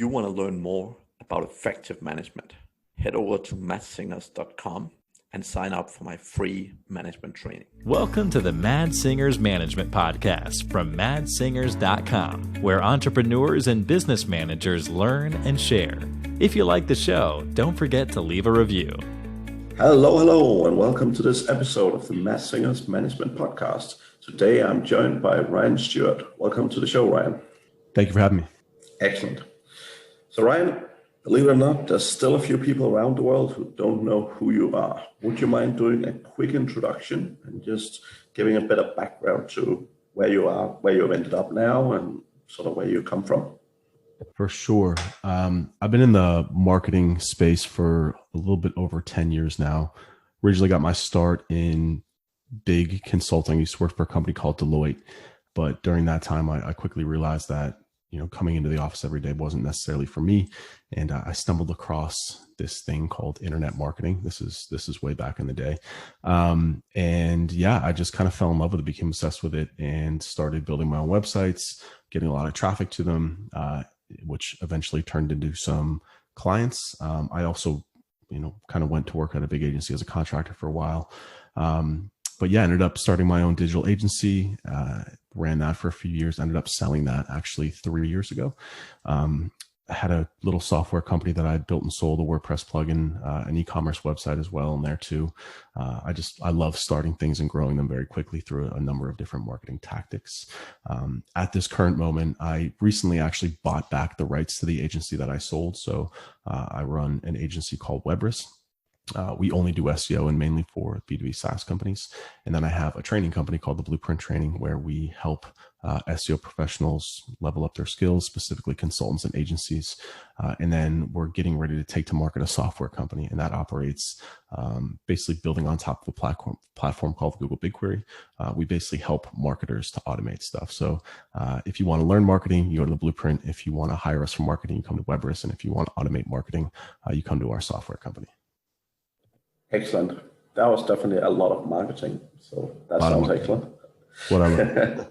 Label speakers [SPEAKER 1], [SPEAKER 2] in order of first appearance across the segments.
[SPEAKER 1] you want to learn more about effective management, head over to madssingers.com and sign up for my free management training.
[SPEAKER 2] Welcome to the Mad Singers Management Podcast from madssingers.com, where entrepreneurs and business managers learn and share. If you like the show, don't forget to leave a review.
[SPEAKER 3] Hello, and welcome to this episode of the Mad Singers Management Podcast. Today, I'm joined by Ryan Stewart. Welcome to the show, Ryan.
[SPEAKER 4] Thank you for having me.
[SPEAKER 3] Excellent. So, Ryan, believe it or not, there's still a few people around the world who don't know who you are. Would you mind doing a quick introduction and just giving a bit of background to where you are, where you've ended up now, and sort of where you come from?
[SPEAKER 4] For sure. I've been in the marketing space for a little bit over 10 years now. Originally got my start in big consulting. I used to work for a company called Deloitte. But during that time, I quickly realized that, coming into the office every day wasn't necessarily for me. And I stumbled across this thing called internet marketing. This is way back in the day. I just kind of fell in love with it, became obsessed with it, and started building my own websites, getting a lot of traffic to them, which eventually turned into some clients. I also, kind of went to work at a big agency as a contractor for a while. Ended up starting my own digital agency, ran that for a few years, ended up selling that actually 3 years ago. I had a little software company that I had built and sold, a WordPress plugin, an e-commerce website as well in there too. I love starting things and growing them very quickly through a number of different marketing tactics. At this current moment, I recently actually bought back the rights to the agency that I sold. So I run an agency called Webris. We only do SEO and mainly for B2B SaaS companies. And then I have a training company called the Blueprint Training, where we help SEO professionals level up their skills, specifically consultants and agencies. And then we're getting ready to take to market a software company, and that operates basically building on top of a platform called Google BigQuery. We basically help marketers to automate stuff. So if you want to learn marketing, you go to the Blueprint. If you want to hire us for marketing, you come to Webris. And if you want to automate marketing, you come to our software company.
[SPEAKER 3] Excellent. That was definitely a lot of marketing. So that sounds excellent.
[SPEAKER 4] Whatever.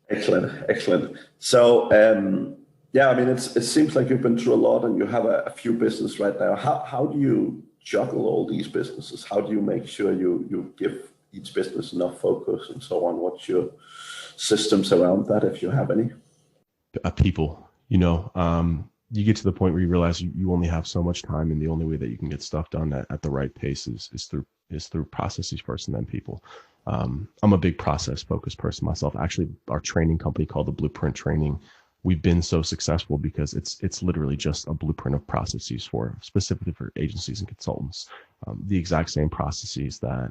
[SPEAKER 3] Excellent. So, it seems like you've been through a lot and you have a few businesses right now. How do you juggle all these businesses? How do you make sure you give each business enough focus and so on? What's your systems around that, if you have any?
[SPEAKER 4] People, you get to the point where you realize you only have so much time, and the only way that you can get stuff done at the right pace is through processes first and then people. I'm a big process focused person myself. Actually, our training company called the Blueprint Training, we've been so successful because it's literally just a blueprint of processes specifically for agencies and consultants. The exact same processes that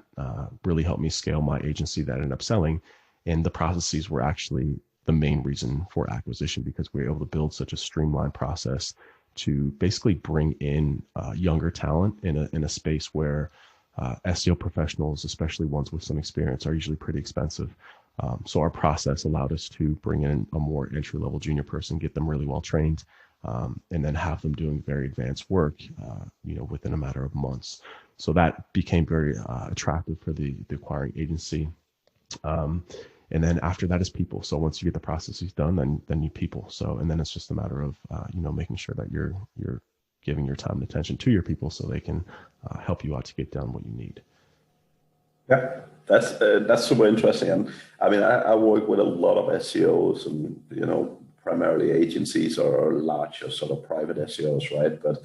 [SPEAKER 4] really helped me scale my agency that I ended up selling. And the processes were actually the main reason for acquisition, because we were able to build such a streamlined process to basically bring in younger talent in a space where SEO professionals, especially ones with some experience, are usually pretty expensive. So our process allowed us to bring in a more entry-level junior person, get them really well trained, and then have them doing very advanced work, within a matter of months. So that became very attractive for the acquiring agency. And then after that is people. So once you get the processes done, then you people. So, and then it's just a matter of, making sure that you're giving your time and attention to your people so they can help you out to get done what you need.
[SPEAKER 3] Yeah, that's super interesting. And I work with a lot of SEOs and, primarily agencies or larger sort of private SEOs, right? But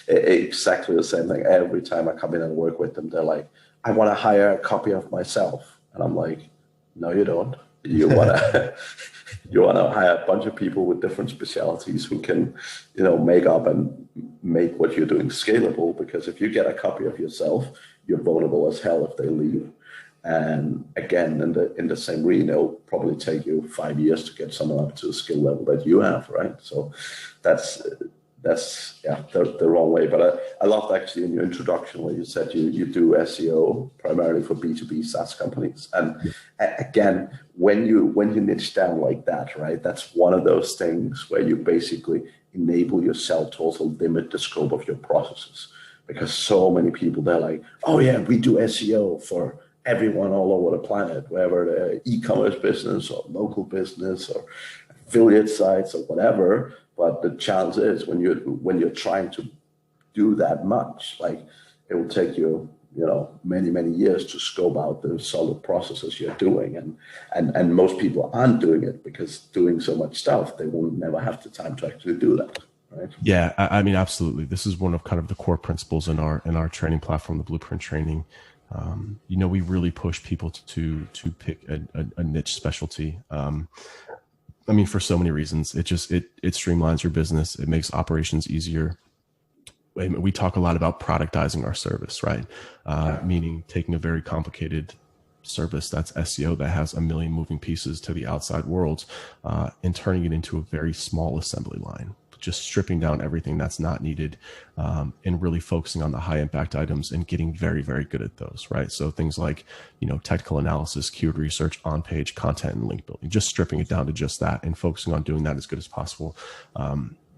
[SPEAKER 3] exactly the same thing. Every time I come in and work with them, they're like, I want to hire a copy of myself. And I'm like, no, you don't. You wanna hire a bunch of people with different specialties who can, make up and make what you're doing scalable. Because if you get a copy of yourself, you're vulnerable as hell if they leave. And again, in the same reign, it'll probably take you 5 years to get someone up to the skill level that you have, right? So that's the wrong way. But I loved actually in your introduction where you said you do SEO primarily for B2B SaaS companies. And again, when you niche down like that, right, that's one of those things where you basically enable yourself to also limit the scope of your processes. Because so many people, they're like, oh yeah, we do SEO for everyone all over the planet, whether they're e-commerce business or local business or affiliate sites or whatever. But the challenge is when you're trying to do that much, like it will take you, many years to scope out the solid processes you're doing, and most people aren't doing it because doing so much stuff, they will never have the time to actually do that. Right?
[SPEAKER 4] Yeah, I mean, absolutely. This is one of kind of the core principles in our training platform, the Blueprint Training. We really push people to pick a niche specialty. I mean, for so many reasons. It streamlines your business. It makes operations easier. We talk a lot about productizing our service, right? Meaning taking a very complicated service that's SEO that has a million moving pieces to the outside world, and turning it into a very small assembly line, just stripping down everything that's not needed, and really focusing on the high impact items and getting very, very good at those, right? So things like, technical analysis, keyword research, on-page content, and link building, just stripping it down to just that and focusing on doing that as good as possible.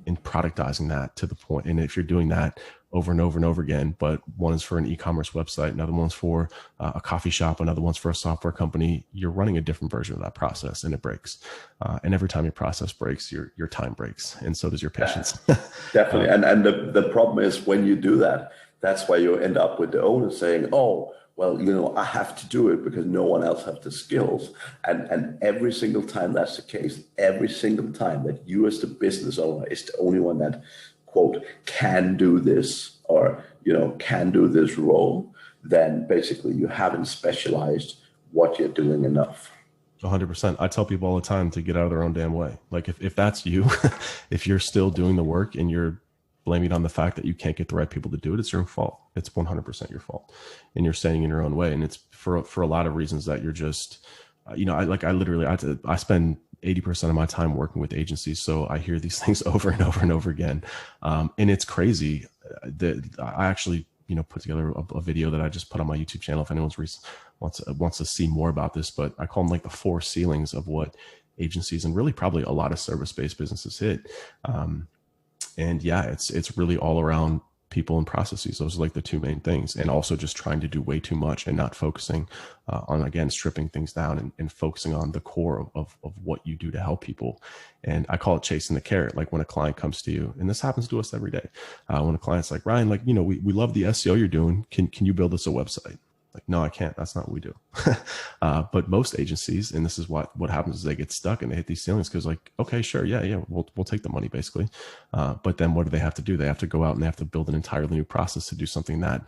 [SPEAKER 4] And productizing that to the point. And if you're doing that over and over and over again, but one is for an e-commerce website, another one's for a coffee shop, another one's for a software company, you're running a different version of that process, and it breaks. And every time your process breaks, your time breaks, and so does your patience.
[SPEAKER 3] Definitely. And the problem is when you do that, that's why you end up with the owner saying, oh, well, I have to do it because no one else has the skills. And every single time that's the case, every single time that you as the business owner is the only one that, quote, can do this or, can do this role, then basically you haven't specialized what you're doing enough.
[SPEAKER 4] 100%. I tell people all the time to get out of their own damn way. Like if that's you, if you're still doing the work and you're blaming it on the fact that you can't get the right people to do it, it's your fault. It's 100% your fault. And you're standing in your own way. And it's for a lot of reasons that you're just, I spend 80% of my time working with agencies. So I hear these things over and over and over again. And it's crazy that I actually, put together a video that I just put on my YouTube channel. If anyone wants to see more about this, but I call them like the 4 ceilings of what agencies and really probably a lot of service-based businesses hit. And yeah, it's really all around people and processes. Those are like the 2 main things. And also just trying to do way too much and not focusing on, again, stripping things down and focusing on the core of what you do to help people. And I call it chasing the carrot. Like when a client comes to you, and this happens to us every day. When a client's like, Ryan, like, we love the SEO you're doing. Can you build us a website? Like, no, I can't. That's not what we do. But most agencies, and this is what happens is they get stuck and they hit these ceilings because like, okay, sure. Yeah. We'll take the money basically. But then what do they have to do? They have to go out and they have to build an entirely new process to do something that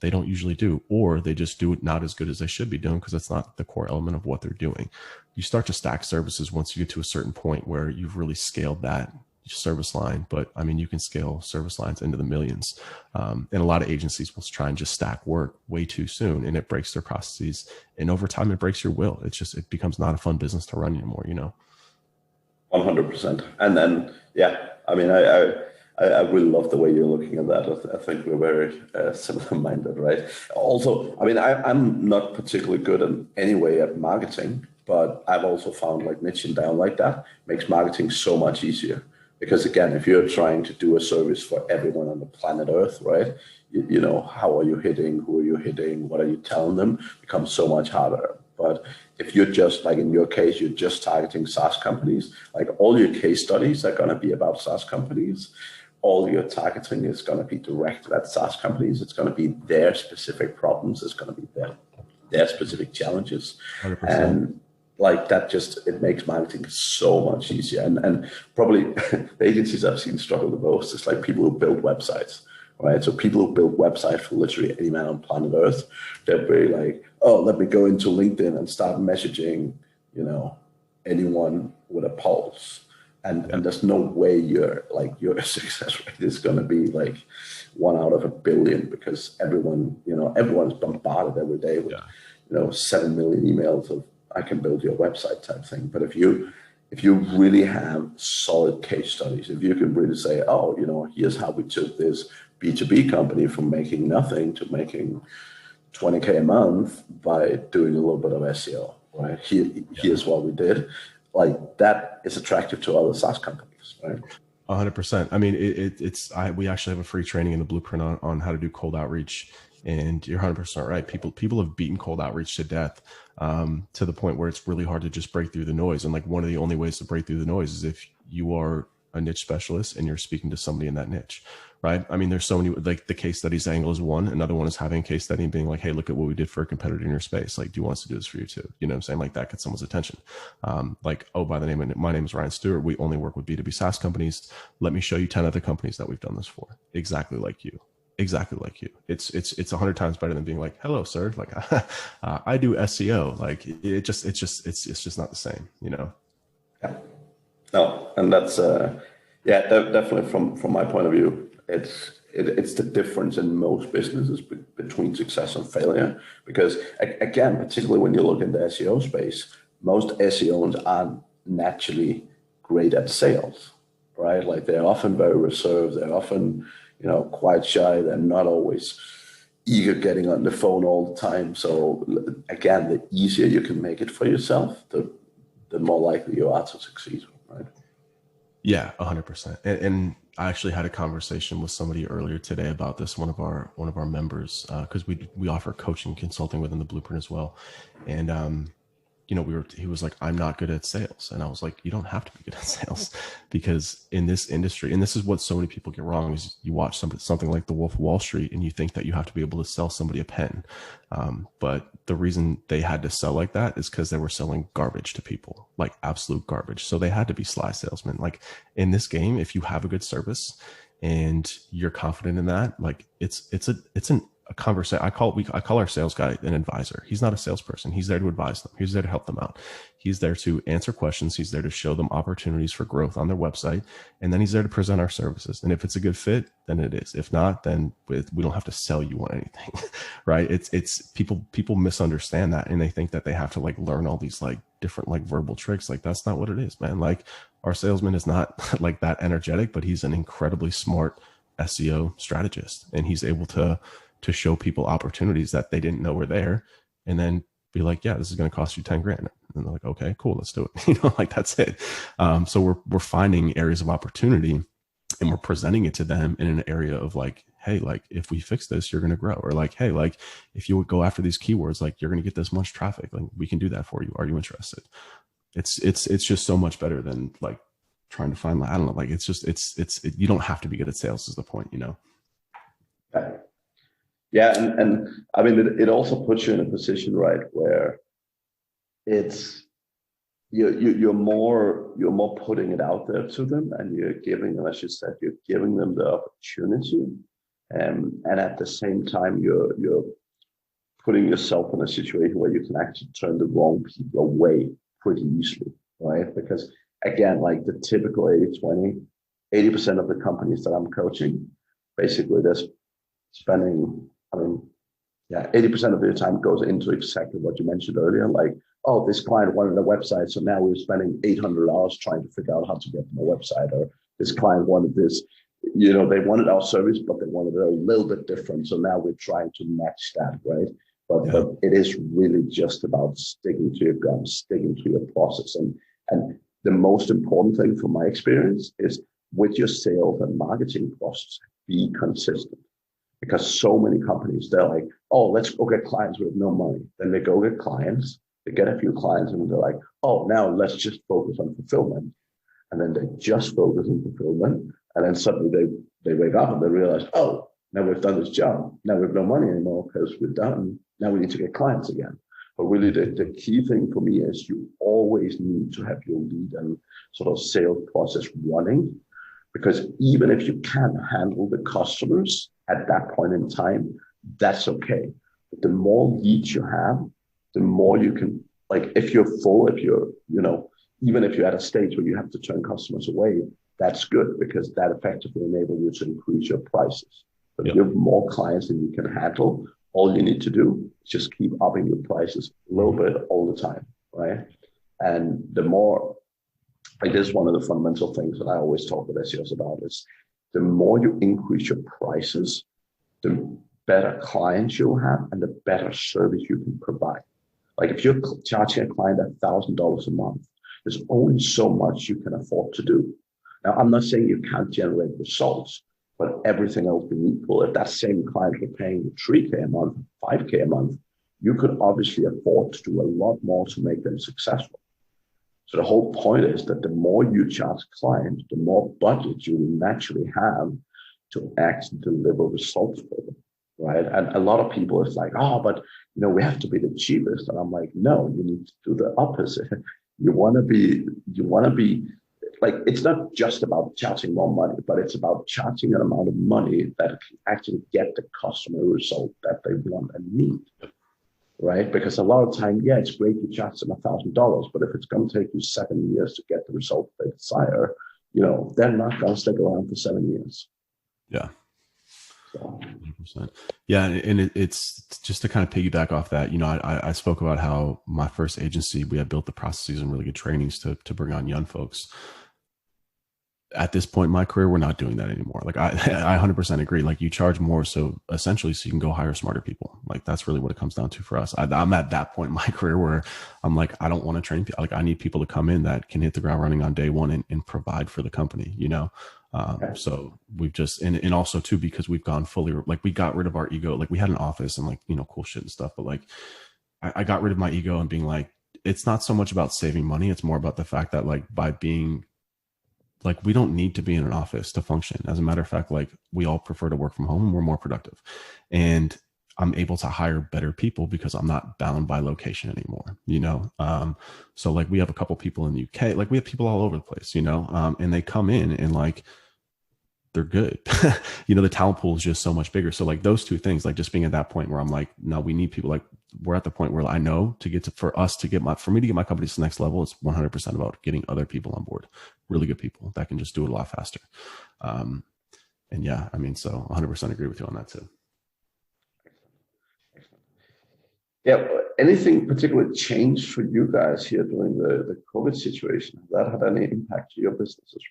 [SPEAKER 4] they don't usually do, or they just do it not as good as they should be doing because it's not the core element of what they're doing. You start to stack services once you get to a certain point where you've really scaled that service line, but I mean, you can scale service lines into the millions. And a lot of agencies will try and just stack work way too soon, and it breaks their processes. And over time, it breaks your will. It becomes not a fun business to run anymore,
[SPEAKER 3] 100%. And then, yeah, I mean, I really love the way you're looking at that. I think we're very similar-minded, right? Also, I mean, I'm not particularly good in any way at marketing, but I've also found like niching down like that makes marketing so much easier. Because again, if you're trying to do a service for everyone on the planet Earth, right? How are you hitting? Who are you hitting? What are you telling them? Becomes so much harder. But if you're just like in your case, you're just targeting SaaS companies, like all your case studies are going to be about SaaS companies. All your targeting is going to be directed at SaaS companies. It's going to be their specific problems. It's going to be their specific challenges. 100%. And like that it makes marketing so much easier. And probably the agencies I've seen struggle the most is like people who build websites, right? So people who build websites for literally any man on planet Earth, they're very like, oh, let me go into LinkedIn and start messaging, anyone with a pulse. And there's no way your success rate is going to be like 1 out of a billion because everyone's bombarded every day with, 7 million emails of, I can build your website type thing. But if you really have solid case studies, if you can really say, oh, here's how we took this B2B company from making nothing to making 20K a month by doing a little bit of SEO, right? Here's what we did. Like that is attractive to other SaaS companies, right?
[SPEAKER 4] 100%. I mean, we actually have a free training in the Blueprint on how to do cold outreach. And you're 100% right. People have beaten cold outreach to death, to the point where it's really hard to just break through the noise. And like one of the only ways to break through the noise is if you are a niche specialist and you're speaking to somebody in that niche, right? I mean, there's so many, like the case studies angle is one. Another one is having a case study and being like, hey, look at what we did for a competitor in your space. Like, do you want us to do this for you too? You know what I'm saying? Like that gets someone's attention. Like, oh, by the name of, my name is Ryan Stewart. We only work with B2B SaaS companies. Let me show you 10 other companies that we've done this for. Exactly like you. Exactly like you. It's 100 times better than being like, hello, sir. Like, I do SEO. Like it's just not the same, you know?
[SPEAKER 3] Yeah. No, and that's definitely from my point of view, it's the difference in most businesses between success and failure. Because again, particularly when you look in the SEO space, most SEOs aren't naturally great at sales, right? Like they're often very reserved. They're often, quite shy. They're not always eager getting on the phone all the time. So again, the easier you can make it for yourself, the more likely you are to succeed, right?
[SPEAKER 4] Yeah, 100%. And I actually had a conversation with somebody earlier today about this. One of our members, because we offer coaching, consulting within the Blueprint as well, and he was like, I'm not good at sales. And I was like, you don't have to be good at sales, because in this industry, and this is what so many people get wrong, is you watch something like The Wolf of Wall Street and you think that you have to be able to sell somebody a pen. But the reason they had to sell like that is because they were selling garbage to people, like absolute garbage. So they had to be sly salesmen. Like in this game, if you have a good service and you're confident in that, like it's a conversation. I call our sales guy an advisor. He's not a salesperson. He's there to advise them. He's there to help them out. He's there to answer questions. He's there to show them opportunities for growth on their website. And then he's there to present our services. And if it's a good fit, then it is. If not, then we don't have to sell you on anything, right? It's people misunderstand that, and they think that they have to like learn all these like different like verbal tricks. Like that's not what it is, man. Like our salesman is not like that energetic, but he's an incredibly smart SEO strategist, and he's able to show people opportunities that they didn't know were there, and then be like, yeah, this is going to cost you 10 grand. And they're like, okay, cool, let's do it. Like that's it. So we're finding areas of opportunity, and we're presenting it to them in an area of like, hey, like if we fix this, you're going to grow. Or like, hey, like if you would go after these keywords, like you're going to get this much traffic. Like we can do that for you. Are you interested? It's just so much better than like trying to find, I don't know, like it's you don't have to be good at sales is the point,
[SPEAKER 3] Yeah, and I mean, it also puts you in a position, right, where it's you're more putting it out there to them, and you're giving them, as you said, you're giving them the opportunity, and at the same time you're putting yourself in a situation where you can actually turn the wrong people away pretty easily, right? Because again, like the typical 80-20, 80% of the companies that I'm coaching, basically they're spending, 80% of their time goes into exactly what you mentioned earlier. Like, oh, this client wanted a website, so now we're spending 800 hours trying to figure out how to get them a website. Or this client wanted this, they wanted our service, but they wanted it a little bit different. So now we're trying to match that, right? But it is really just about sticking to your guns, sticking to your process. And the most important thing from my experience is with your sales and marketing process, be consistent. Because so many companies, they're like, oh, let's go get clients with no money. Then they go get clients, they get a few clients, and they're like, oh, now let's just focus on fulfillment. And then they just focus on fulfillment. And then suddenly they wake up and they realize, oh, now we've done this job. Now we have no money anymore because we're done. Now we need to get clients again. But really the key thing for me is you always need to have your lead and sort of sales process running. Because even if you can't handle the customers at that point in time, that's okay. But the more leads you have, the more you can, like if you're full, even if you're at a stage where you have to turn customers away, that's good because that effectively enables you to increase your prices. But if you have more clients than you can handle, all you need to do is just keep upping your prices a little bit all the time, right? And the more, like this is one of the fundamental things that I always talk with SEOs about is the more you increase your prices, the better clients you'll have and the better service you can provide. Like if you're charging a client $1,000 a month, there's only so much you can afford to do. Now, I'm not saying you can't generate results, but everything else being equal, if that same client were paying $3K a month, $5K a month, you could obviously afford to do a lot more to make them successful. So the whole point is that the more you charge clients, the more budget you will naturally have to actually deliver results for them, right? And a lot of people is like, oh, but we have to be the cheapest. And I'm like, no, you need to do the opposite. You want to be like, it's not just about charging more money, but it's about charging an amount of money that can actually get the customer result that they want and need. Right? Because a lot of time, yeah, it's great you charge them $1,000, but if it's going to take you 7 years to get the result they desire, they're not going to stick around for 7 years.
[SPEAKER 4] Yeah.
[SPEAKER 3] So.
[SPEAKER 4] 100%. Yeah. And it's just to kind of piggyback off that, I spoke about how my first agency, we had built the processes and really good trainings to bring on young folks. At this point in my career, we're not doing that anymore. Like I 100% agree. Like you charge more, so essentially, so you can go hire smarter people. Like that's really what it comes down to for us. I'm at that point in my career where I'm like, I don't want to train people. Like I need people to come in that can hit the ground running on day one and provide for the company. So we've just and also too because we've gone fully like we got rid of our ego. Like we had an office and like cool shit and stuff, but like I got rid of my ego and being like, it's not so much about saving money. It's more about the fact that like by being like, we don't need to be in an office to function. As a matter of fact, like we all prefer to work from home and we're more productive. And I'm able to hire better people because I'm not bound by location anymore, So like we have a couple people in the UK, like we have people all over the place, and they come in and like, they're good. The talent pool is just so much bigger. So like those two things, like just being at that point where I'm like, no, we need people. Like we're at the point where I know for me to get my company to the next level, it's 100% about getting other people on board, really good people that can just do it a lot faster. And yeah, I mean, so 100% agree with you on that too.
[SPEAKER 3] Yeah. Anything particularly changed for you guys here during the COVID situation? Has that had any impact to your businesses?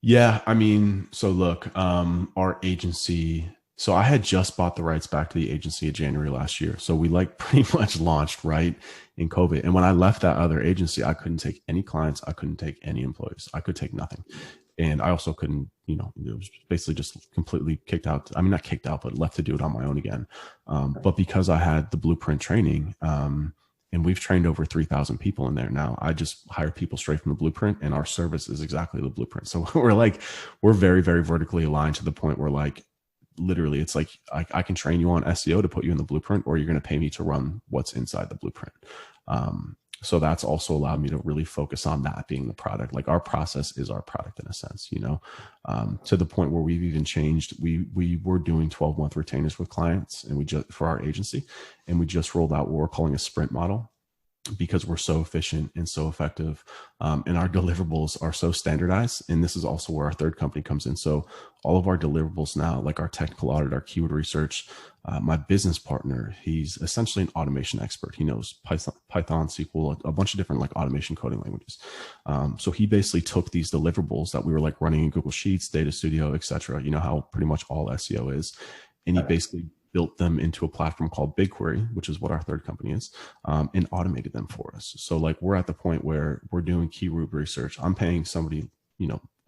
[SPEAKER 4] Yeah, I mean, so look, our agency, so I had just bought the rights back to the agency in January last year. So we like pretty much launched right in COVID. And when I left that other agency, I couldn't take any clients. I couldn't take any employees. I could take nothing. And I also couldn't, it was basically just completely kicked out. I mean, not kicked out, but left to do it on my own again. But because I had the blueprint training, and we've trained over 3,000 people in there now. I just hire people straight from the blueprint and our service is exactly the blueprint. So we're very, very vertically aligned to the point where like, literally it's like, I can train you on SEO to put you in the blueprint, or you're going to pay me to run what's inside the blueprint. So that's also allowed me to really focus on that being the product. Like our process is our product in a sense, to the point where we've even changed. We were doing 12-month retainers with clients and for our agency, and we just rolled out what we're calling a sprint model because we're so efficient and so effective. And our deliverables are so standardized. And this is also where our third company comes in. So all of our deliverables now, like our technical audit, our keyword research, my business partner, he's essentially an automation expert. He knows Python, SQL, a bunch of different like automation coding languages. So he basically took these deliverables that we were like running in Google Sheets, Data Studio, etc. How pretty much all SEO is. And he basically built them into a platform called BigQuery, which is what our third company is, and automated them for us. So like we're at the point where we're doing keyword research. I'm paying somebody,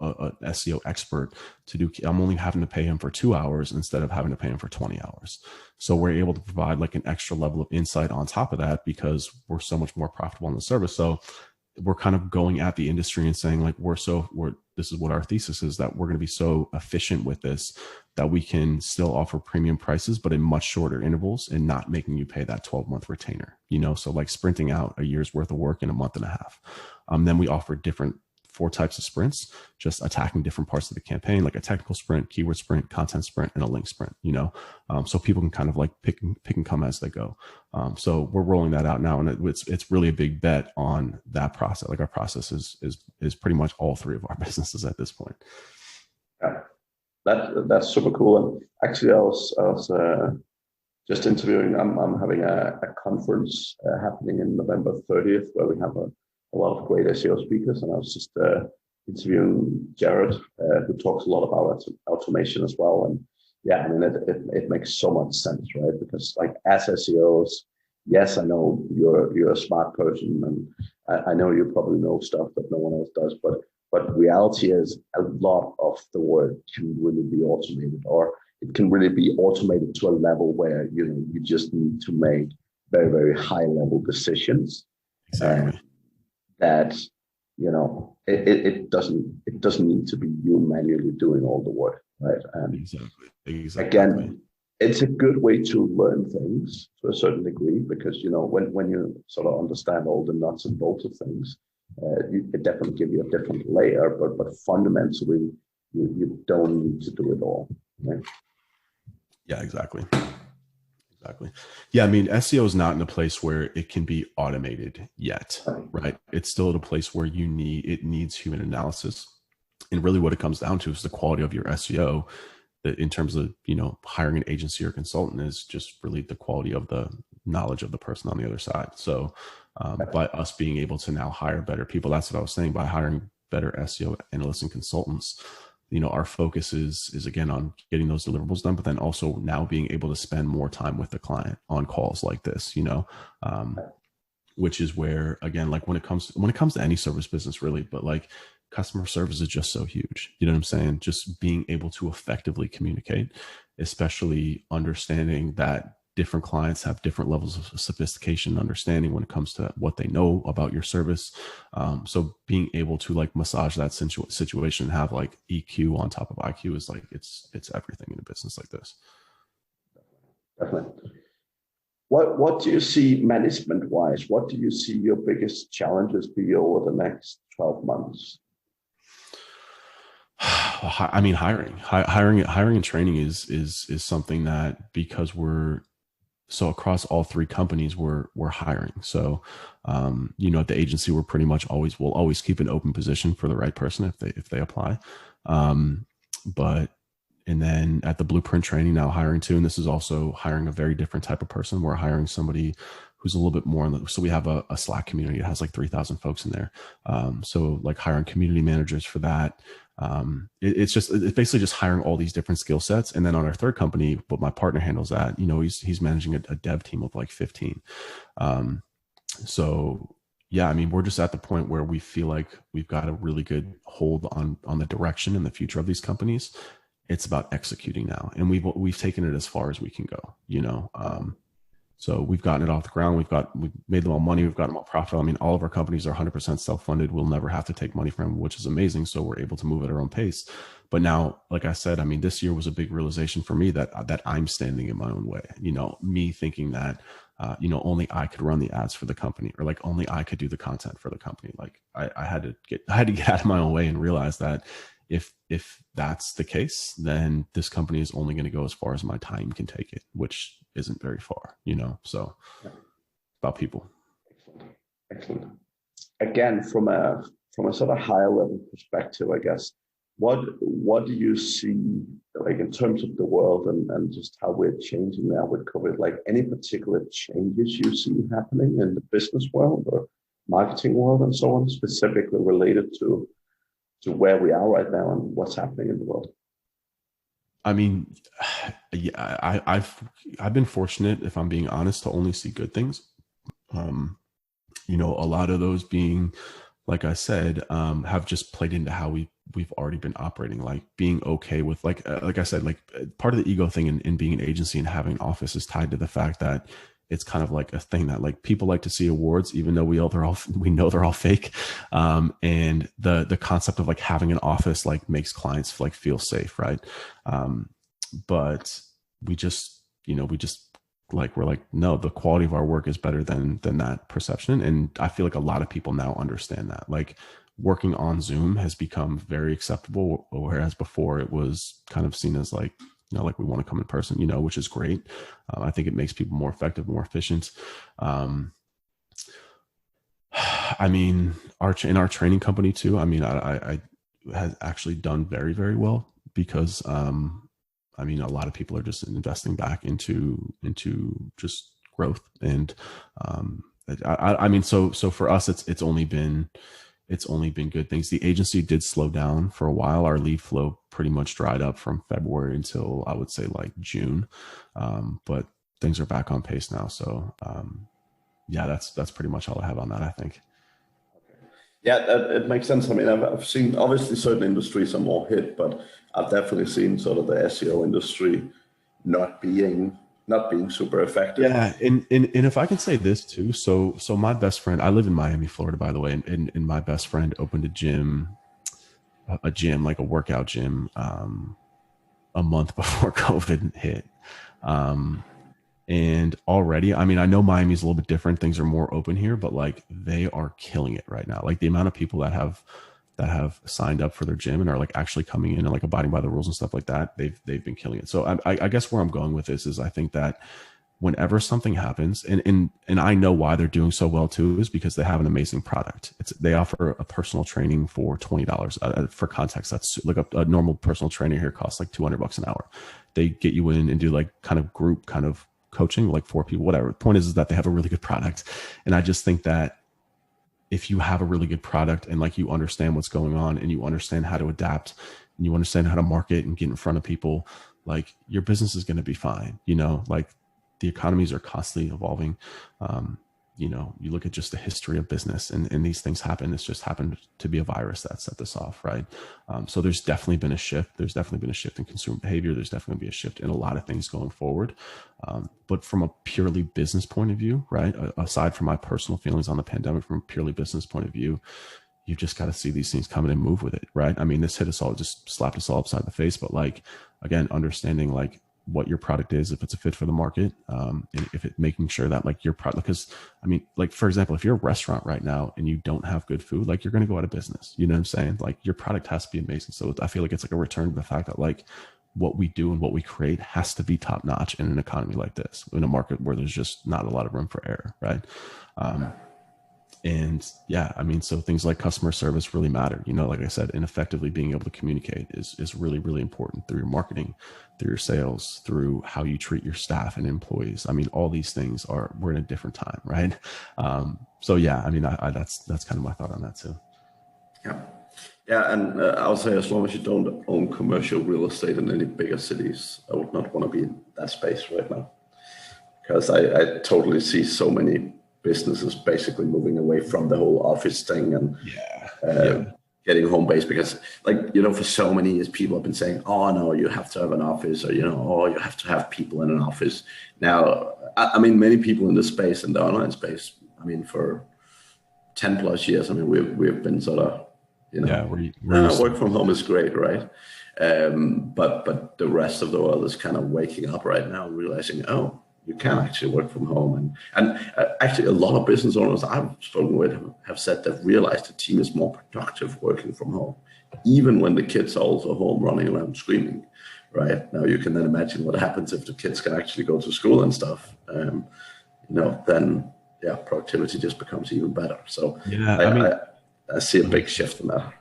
[SPEAKER 4] a SEO expert to do, I'm only having to pay him for 2 hours instead of having to pay him for 20 hours. So we're able to provide like an extra level of insight on top of that because we're so much more profitable in the service. So we're kind of going at the industry and saying like, this is what our thesis is, that we're going to be so efficient with this that we can still offer premium prices, but in much shorter intervals and not making you pay that 12-month retainer, so like sprinting out a year's worth of work in a month and a half. Then we offer 4 types of sprints, just attacking different parts of the campaign, like a technical sprint, keyword sprint, content sprint, and a link sprint, so people can kind of like pick and come as they go. So we're rolling that out now, and it's really a big bet on that process. Like our process is pretty much all 3 of our businesses at this point.
[SPEAKER 3] Yeah, that's super cool. And actually, I was just interviewing. I'm having a conference happening in November 30th where we have a lot of great SEO speakers, and I was just interviewing Jared, who talks a lot about automation as well. And yeah, I mean, it makes so much sense, right? Because like as SEOs, yes, I know you're a smart person, and I know you probably know stuff that no one else does, but reality is a lot of the work can really be automated, or it can really be automated to a level where you just need to make very, very high level decisions.
[SPEAKER 4] Exactly.
[SPEAKER 3] That it doesn't need to be you manually doing all the work, right? And
[SPEAKER 4] Exactly.
[SPEAKER 3] again, it's a good way to learn things to a certain degree, because when you sort of understand all the nuts and bolts of things, it definitely give you a different layer. But fundamentally, you don't need to do it all, right?
[SPEAKER 4] Yeah, exactly. Yeah, I mean, SEO is not in a place where it can be automated yet, right? It's still at a place where it needs human analysis. And really what it comes down to is the quality of your SEO in terms of, hiring an agency or consultant is just really the quality of the knowledge of the person on the other side. So by us being able to now hire better people, that's what I was saying, by hiring better SEO analysts and consultants, our focus is again on getting those deliverables done, but then also now being able to spend more time with the client on calls like this, which is where, again, like when it comes to any service business really, but like customer service is just so huge. You know what I'm saying? Just being able to effectively communicate, especially understanding that different clients have different levels of sophistication and understanding when it comes to what they know about your service. So being able to like massage that situation and have like EQ on top of IQ is like, it's everything in a business like this.
[SPEAKER 3] Definitely. What do you see management wise? What do you see your biggest challenges be over the next 12 months?
[SPEAKER 4] I mean, hiring and training is something that, because so across all three companies, we're hiring. So, at the agency, we're pretty much we'll always keep an open position for the right person if they apply. And then at the Blueprint training now hiring too, and this is also hiring a very different type of person. We're hiring somebody who's a little bit more, so we have a Slack community. It has like 3,000 folks in there. So like hiring community managers for that. It's basically just hiring all these different skill sets. And then on our third company, but my partner handles that, he's managing a dev team of like 15. So yeah, I mean, we're just at the point where we feel like we've got a really good hold on the direction and the future of these companies. It's about executing now, and we've taken it as far as we can go, so we've gotten it off the ground. We've made them all money. We've gotten them all profitable. I mean, all of our companies are 100% self-funded. We'll never have to take money from them, which is amazing. So we're able to move at our own pace. But now, like I said, I mean, this year was a big realization for me that I'm standing in my own way, me thinking that, only I could run the ads for the company, or like only I could do the content for the company. Like I had to get out of my own way and realize that if that's the case, then this company is only going to go as far as my time can take it, which isn't very far, so about people.
[SPEAKER 3] Excellent. Again, from a sort of higher level perspective, I guess, what do you see, like in terms of the world and just how we're changing now with COVID, like any particular changes you see happening in the business world or marketing world and so on, specifically related to where we are right now and what's happening in the world?
[SPEAKER 4] I mean, yeah, I've been fortunate, if I'm being honest, to only see good things. A lot of those being, like I said, have just played into how we've already been operating, like being okay with, like I said, like part of the ego thing in being an agency and having an office is tied to the fact that it's kind of like a thing that like people like to see awards, even though we know they're all fake. And the concept of like having an office like makes clients like feel safe, right? But we just like, we're like, no, the quality of our work is better than that perception. And I feel like a lot of people now understand that. Like working on Zoom has become very acceptable, whereas before it was kind of seen as like, like we want to come in person, which is great. I think it makes people more effective, more efficient. I mean, in our training company too, I mean, I has actually done very, very well because, I mean, a lot of people are just investing back into just growth. And, I mean, so for us, it's only been good things. The agency did slow down for a while. Our lead flow pretty much dried up from February until I would say like June. But things are back on pace now. So yeah, that's pretty much all I have on that, I think.
[SPEAKER 3] Yeah, it makes sense. I mean, I've seen obviously certain industries are more hit, but I've definitely seen sort of the SEO industry not being not being super effective.
[SPEAKER 4] Yeah, and if I can say this too, so my best friend, I live in Miami, Florida, by the way, and my best friend opened a gym, like a workout gym, a month before COVID hit. And already, I mean, I know Miami's a little bit different. Things are more open here, but like they are killing it right now. Like the amount of people that have signed up for their gym and are like actually coming in and like abiding by the rules and stuff like that, they've been killing it. So I guess where I'm going with this is I think that whenever something happens, and I know why they're doing so well too, is because they have an amazing product. They offer a personal training for $20. For context, that's like a normal personal trainer here costs like $200 an hour. They get you in and do like kind of group kind of coaching, like 4 people, whatever. The point is that they have a really good product. And I just think that if you have a really good product and like you understand what's going on and you understand how to adapt and you understand how to market and get in front of people, like your business is going to be fine. Like the economies are constantly evolving. You look at just the history of business and these things happen. It's just happened to be a virus that set this off. Right. So there's definitely been a shift. There's definitely been a shift in consumer behavior. There's definitely be a shift in a lot of things going forward. But from a purely business point of view, right, aside from my personal feelings on the pandemic, from a purely business point of view, you just got to see these things coming and move with it. Right. I mean, this hit us all, just slapped us all upside the face. But like, again, understanding like what your product is, if it's a fit for the market, and if it making sure that like your product, because I mean, like for example, if you're a restaurant right now and you don't have good food, like you're going to go out of business. You know what I'm saying? Like your product has to be amazing. So I feel like it's like a return to the fact that like what we do and what we create has to be top notch in an economy like this, in a market where there's just not a lot of room for error. Right. And yeah, I mean, so things like customer service really matter, like I said, and effectively being able to communicate is really, really important through your marketing, through your sales, through how you treat your staff and employees. I mean, all these things we're in a different time. Right. So yeah, I mean, that's kind of my thought on that too.
[SPEAKER 3] Yeah. Yeah. And I would say as long as you don't own commercial real estate in any bigger cities, I would not want to be in that space right now, because I totally see so many businesses basically moving away from the whole office thing and getting home based, because like, for so many years, people have been saying, oh no, you have to have an office, or, oh, you have to have people in an office. Now, I mean, many people in the space, in the online space, I mean, for 10 plus years, I mean, we've been sort of, work from home is great. Right. But the rest of the world is kind of waking up right now, realizing, oh, you can actually work from home. And actually, a lot of business owners I've spoken with have said they've realized the team is more productive working from home, even when the kids are also home running around screaming. Right. Now, you can then imagine what happens if the kids can actually go to school and stuff. Then, productivity just becomes even better. So yeah, I see a big shift in that.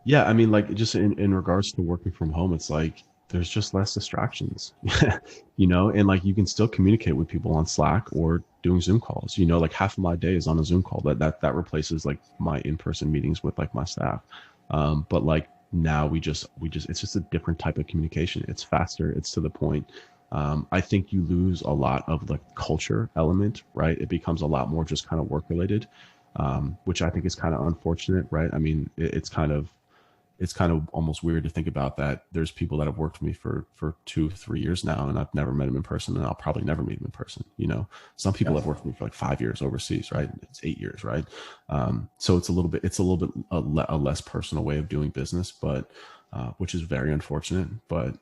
[SPEAKER 4] Yeah. I mean, like just in regards to working from home, it's like, there's just less distractions, and like you can still communicate with people on Slack or doing Zoom calls, like half of my day is on a Zoom call that replaces like my in-person meetings with like my staff. But like now we just, it's just a different type of communication. It's faster. It's to the point. I think you lose a lot of the culture element, right? It becomes a lot more just kind of work related, which I think is kind of unfortunate, right? I mean, it's kind of almost weird to think about that. There's people that have worked for me for 2-3 years now, and I've never met them in person, and I'll probably never meet them in person. Some people have worked for me for like 5 years overseas, right? It's 8 years, right? So it's a little bit a less personal way of doing business, but which is very unfortunate. But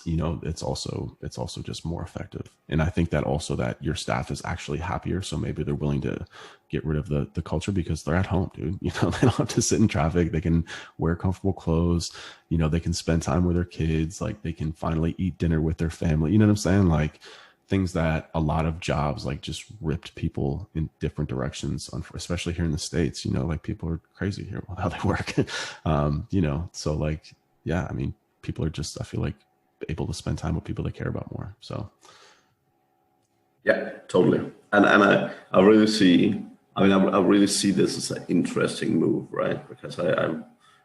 [SPEAKER 4] it's also just more effective. And I think that also that your staff is actually happier. So maybe they're willing to get rid of the culture because they're at home, dude. They don't have to sit in traffic. They can wear comfortable clothes. They can spend time with their kids. Like they can finally eat dinner with their family. You know what I'm saying? Like things that a lot of jobs like just ripped people in different directions, especially here in the States, like people are crazy here how they work. So like, yeah, I mean, people are just, I feel like, able to spend time with people they care about more. So
[SPEAKER 3] yeah, totally. And I really see, I really see this as an interesting move, right? Because I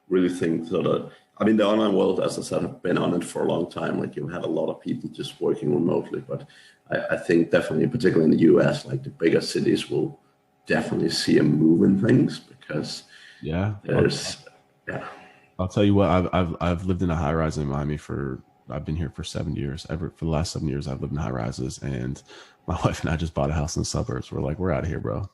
[SPEAKER 3] really think that the online world, as I said, have been on it for a long time. Like you've had a lot of people just working remotely, but I think definitely, particularly in the US, like the bigger cities will definitely see a move in things because
[SPEAKER 4] I'll tell you what, I've lived in a high rise in Miami for I've been here for 7 years. For the last 7 years, I've lived in high rises, and my wife and I just bought a house in the suburbs. We're like, we're out of here, bro.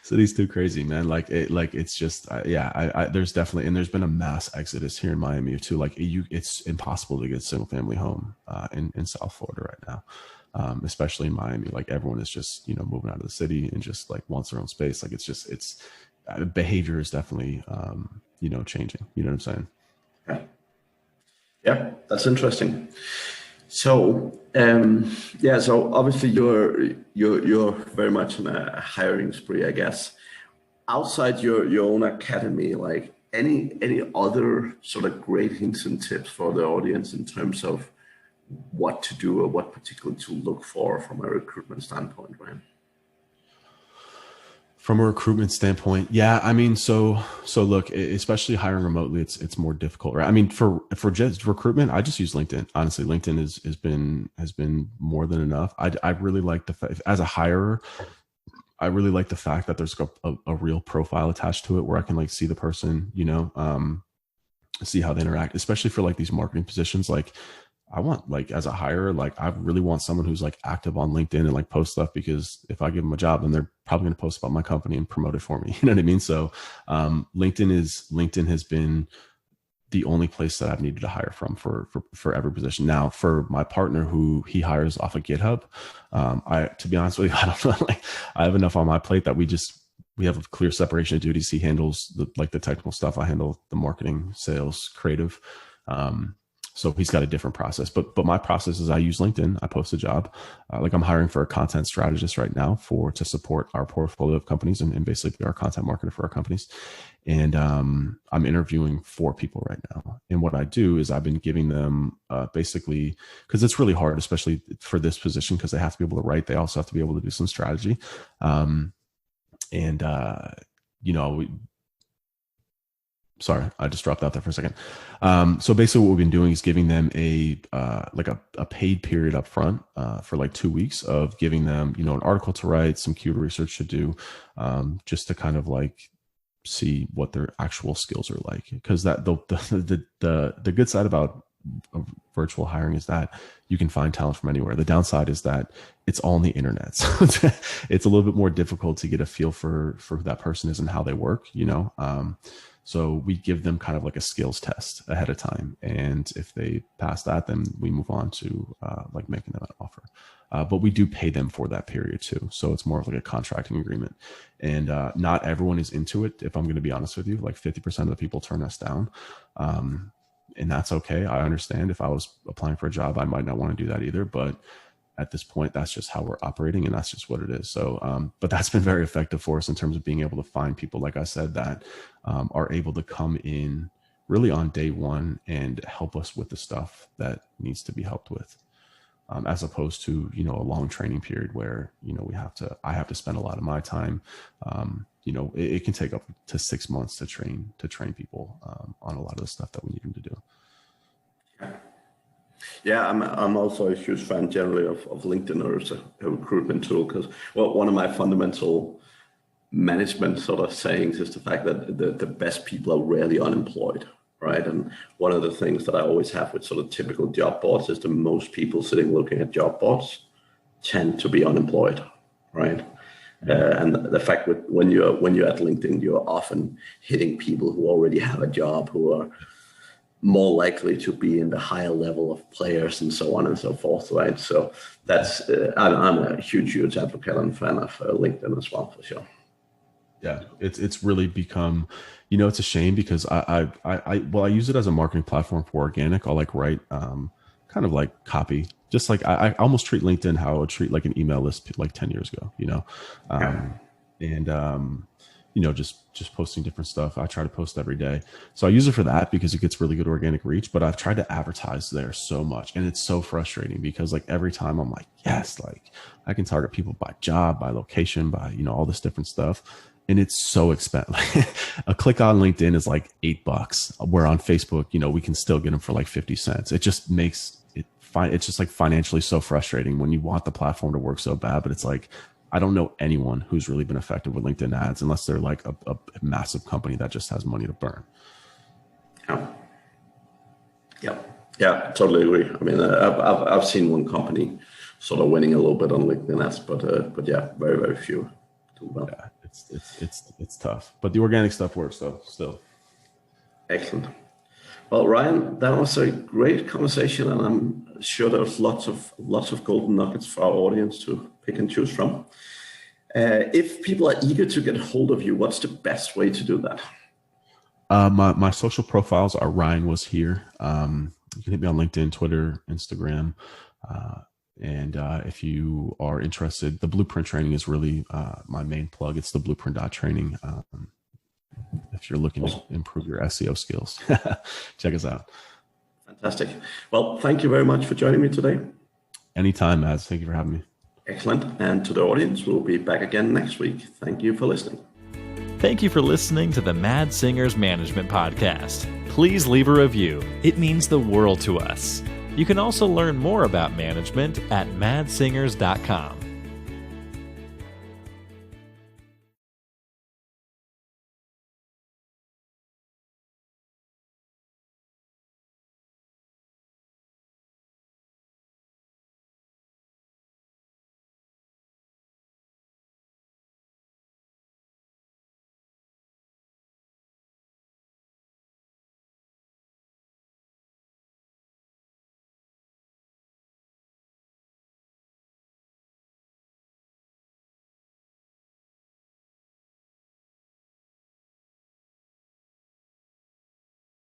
[SPEAKER 4] City's too crazy, man. It's just, there's definitely, and there's been a mass exodus here in Miami too. It's impossible to get a single family home in South Florida right now, especially in Miami. Like everyone is just, moving out of the city and just like wants their own space. Like behavior is definitely, changing. You know what I'm saying?
[SPEAKER 3] Yeah, that's interesting. So, so obviously you're very much in a hiring spree, I guess. Outside your own academy, like any other sort of great hints and tips for the audience in terms of what to do or what particularly to look for from a recruitment standpoint, right?
[SPEAKER 4] From a recruitment standpoint, yeah, I mean, so look, especially hiring remotely, it's more difficult, right? I mean, for just recruitment, I just use LinkedIn. Honestly, LinkedIn has been more than enough. I really like as a hirer, I really like the fact that there's a real profile attached to it where I can like see the person, see how they interact, especially for like these marketing positions. Like I want, like, as a hire, like I really want someone who's like active on LinkedIn and like post stuff, because if I give them a job, then they're probably going to post about my company and promote it for me. You know what I mean? So LinkedIn has been the only place that I've needed to hire from for every position. Now, for my partner, who he hires off of GitHub, to be honest with you, I don't know, like I have enough on my plate that we have a clear separation of duties. He handles the technical stuff. I handle the marketing, sales, creative. So he's got a different process, but my process is I use LinkedIn. I post a job. Like I'm hiring for a content strategist right now to support our portfolio of companies and basically be our content marketer for our companies. And I'm interviewing 4 people right now. And what I do is I've been giving them basically, because it's really hard, especially for this position, because they have to be able to write. They also have to be able to do some strategy. Sorry, I just dropped out there for a second. So basically what we've been doing is giving them a paid period up front for like 2 weeks of giving them, an article to write, some keyword research to do, just to kind of like see what their actual skills are like. Because that the good side about virtual hiring is that you can find talent from anywhere. The downside is that it's all on the internet. So it's a little bit more difficult to get a feel for who that person is and how they work, So we give them kind of like a skills test ahead of time. And if they pass that, then we move on to like making them an offer. But we do pay them for that period too. So it's more of like a contracting agreement. And not everyone is into it. If I'm going to be honest with you, like 50% of the people turn us down. And that's okay. I understand. If I was applying for a job, I might not want to do that either. But at this point, that's just how we're operating, and that's just what it is. So, but that's been very effective for us in terms of being able to find people, like I said, that are able to come in really on day one and help us with the stuff that needs to be helped with, as opposed to, a long training period where, I have to spend a lot of my time. It can take up to 6 months to train people on a lot of the stuff that we need them to do.
[SPEAKER 3] Yeah, I'm also a huge fan generally of LinkedIn as a recruitment tool, because one of my fundamental management sort of sayings is the fact that the best people are rarely unemployed, right? And one of the things that I always have with sort of typical job boards is the most people sitting looking at job boards tend to be unemployed, right? And the fact that when you're at LinkedIn, you're often hitting people who already have a job, who are more likely to be in the higher level of players and so on and so forth, right? So that's, I'm a huge advocate and fan of LinkedIn as well, for sure.
[SPEAKER 4] Yeah, it's really become, it's a shame because I use it as a marketing platform for organic. I'll like write kind of like copy, just like I almost treat LinkedIn how I would treat like an email list like 10 years ago, just posting different stuff. I try to post every day. So I use it for that because it gets really good organic reach, but I've tried to advertise there so much. And it's so frustrating because like every time I'm like, yes, like I can target people by job, by location, by, all this different stuff. And it's so expensive. A click on LinkedIn is like $8, where on Facebook, we can still get them for like 50 cents. It just makes it fine. It's just like financially so frustrating when you want the platform to work so bad, but it's like, I don't know anyone who's really been effective with LinkedIn ads unless they're like a massive company that just has money to burn.
[SPEAKER 3] Yeah, totally agree. I mean, I've seen one company sort of winning a little bit on LinkedIn ads, but yeah, very, very few do well.
[SPEAKER 4] Yeah, it's tough, but the organic stuff works though. Still,
[SPEAKER 3] excellent. Well, Ryan, that was a great conversation, and I'm sure there's lots of golden nuggets for our audience to pick and choose from. If people are eager to get hold of you, what's the best way to do that?
[SPEAKER 4] My social profiles are Ryan Was Here. You can hit me on LinkedIn, Twitter, Instagram. And if you are interested, the Blueprint training is really my main plug. It's the blueprint.training. If you're looking to improve your SEO skills, check us out.
[SPEAKER 3] Fantastic. Well, thank you very much for joining me today.
[SPEAKER 4] Anytime, Mads. Thank you for having me.
[SPEAKER 3] Excellent. And to the audience, we'll be back again next week. Thank you for listening.
[SPEAKER 2] Thank you for listening to the Mad Singers Management Podcast. Please leave a review. It means the world to us. You can also learn more about management at madsingers.com.